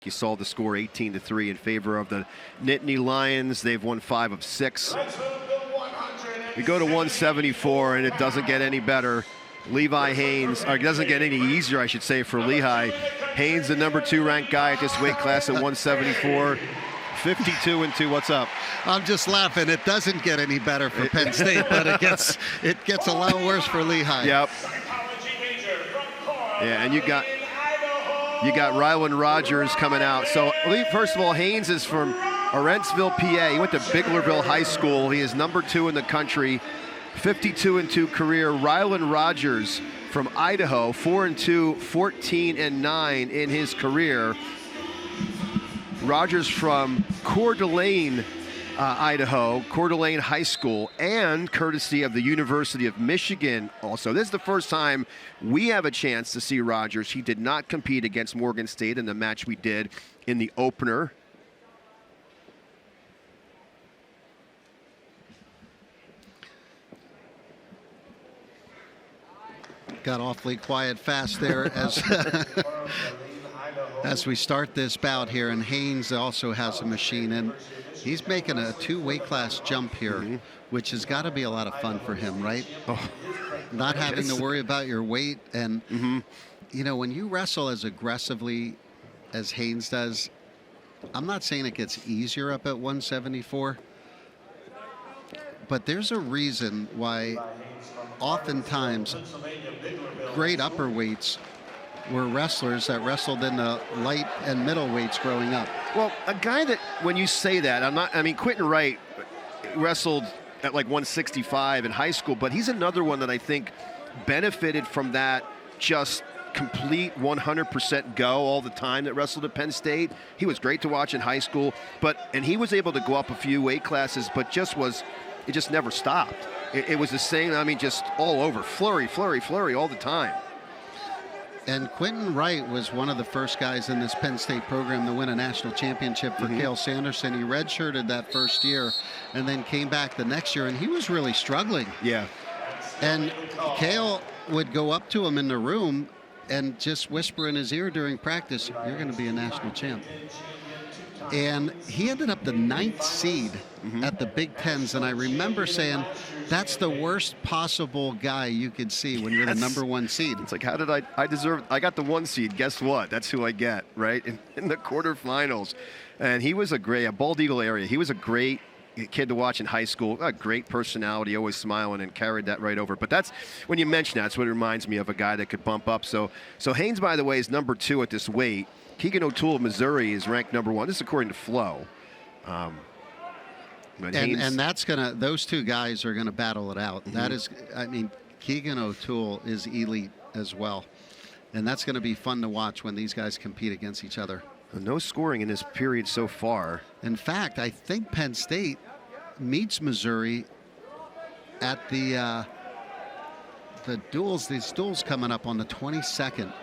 You saw the score 18-3 in favor of the Nittany Lions. They've won 5 of 6. We go to 174, and it doesn't get any better. Levi Haines, or it doesn't get any easier, I should say, for Lehigh. Haines, the number 2 ranked guy at this weight class at 174. 52-2. What's up? I'm just laughing. It doesn't get any better for Penn State, but it gets a lot worse for Lehigh. Yep. Yeah, and you got Rylan Rogers coming out. So first of all, Haines is from Orentsville, PA. He went to Biglerville High School. He is number 2 in the country. 52-2 career. Rylan Rogers from Idaho, 4-2, 14-9 in his career. Rogers from Coeur d'Alene, Idaho, Coeur d'Alene High School, and courtesy of the University of Michigan also. This is the first time we have a chance to see Rogers. He did not compete against Morgan State in the match we did in the opener. Got awfully quiet fast there as we start this bout here, and Haines also has a machine, and he's making a 2 weight class jump here, which has got to be a lot of fun for him, right? Not having to worry about your weight, and you know, when you wrestle as aggressively as Haines does, I'm not saying it gets easier up at 174, but there's a reason why oftentimes great upper weights were wrestlers that wrestled in the light and middle weights growing up. Well, a guy that, when you say that, I mean, Quentin Wright wrestled at like 165 in high school, but he's another one that I think benefited from that just complete 100% go all the time that wrestled at Penn State. He was great to watch in high school, and he was able to go up a few weight classes, but it just never stopped. It was the same, I mean, just all over, flurry all the time. And Quentin Wright was one of the first guys in this Penn State program to win a national championship for Cale Sanderson. He redshirted that first year and then came back the next year, and he was really struggling. Yeah. And Cale would go up to him in the room and just whisper in his ear during practice, "You're going to be a national champ." And he ended up the 9th seed at the Big Tens, and I remember saying, that's the worst possible guy you could see when you're the number 1 seed. It's like, how did I got the 1 seed. Guess what? That's who I get, right? In the quarterfinals. And he was a Bald Eagle area. He was a great kid to watch in high school. A great personality, always smiling, and carried that right over. But that's, when you mention that, that's what it reminds me of, a guy that could bump up. So Haines, by the way, is number 2 at this weight. Keegan O'Toole of Missouri is ranked number 1. This is according to Flo. And that's gonna, those 2 guys are gonna battle it out. That is, I mean, Keegan O'Toole is elite as well, and that's gonna be fun to watch when these guys compete against each other. No scoring in this period so far. In fact, I think Penn State meets Missouri at the duels. These duels coming up on the 22nd.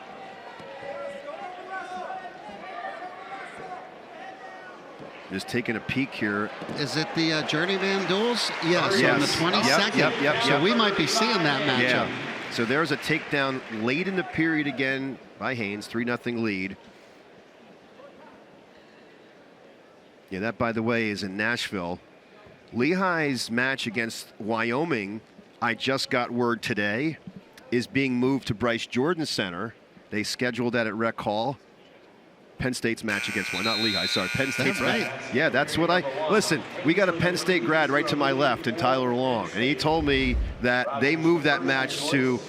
Just taking a peek here. Is it the Journeyman duels? Yes, on the 22nd. Yep. So we might be seeing that matchup. Yeah. So there's a takedown late in the period again by Haines, 3-0 lead. Yeah, that, by the way, is in Nashville. Lehigh's match against Wyoming, I just got word today, is being moved to Bryce Jordan Center. They scheduled that at Rec Hall. Penn State's match against not Lehigh, sorry, Penn State's right. match. Yeah, that's what listen, we got a Penn State grad right to my left in Tyler Long, and he told me that they moved that match to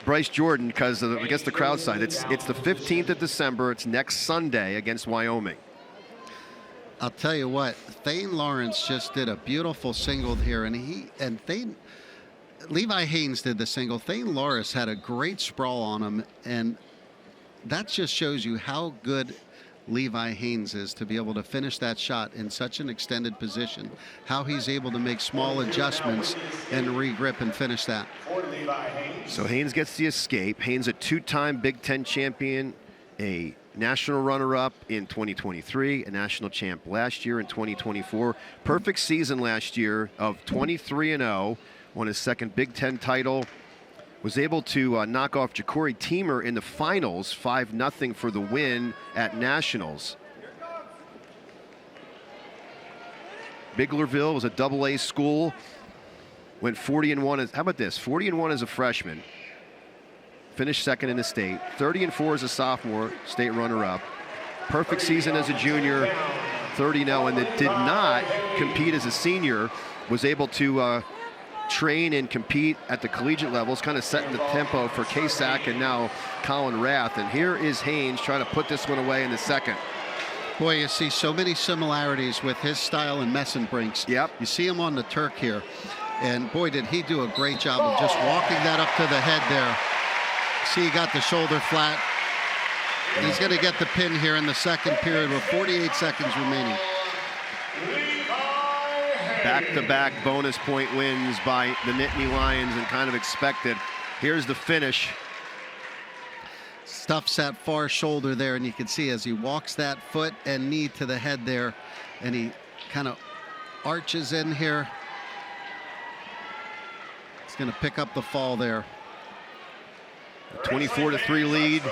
Bryce Jordan because of, I guess, the crowd side. It's the 15th of December. It's next Sunday against Wyoming. I'll tell you what, Thane Lawrence just did a beautiful single here, and Levi Haines did the single. Thane Lawrence had a great sprawl on him, and that just shows you how good Levi Haines is to be able to finish that shot in such an extended position, how he's able to make small adjustments and regrip and finish that. So Haines gets the escape. Haines, a 2-time Big Ten champion, a national runner-up in 2023, a national champ last year in 2024. Perfect season last year of 23-0, won his 2nd Big Ten title. was able to knock off Ja'Cory Teamer in the finals, 5-0 for the win at Nationals. Biglerville was a double-A school. Went 40-1. How about this? 40-1 as a freshman. Finished second in the state. 30-4 as a sophomore, state runner-up. Perfect season as a junior. 30-0, and that did not compete as a senior. Was able to train and compete at the collegiate levels, kind of setting the tempo for K-Sack and now Colin Rath. And here is Haines trying to put this one away in the second. Boy, you see so many similarities with his style and Messenbrink's. Yep. You see him on the Turk here. And boy, did he do a great job of just walking that up to the head there. See, he got the shoulder flat. He's going to get the pin here in the second period with 48 seconds remaining. Back-to-back bonus point wins by the Nittany Lions, and kind of expected. Here's the finish. Stuffs that far shoulder there, and you can see as he walks that foot and knee to the head there, and he kind of arches in here. He's going to pick up the fall there. 24-3 lead.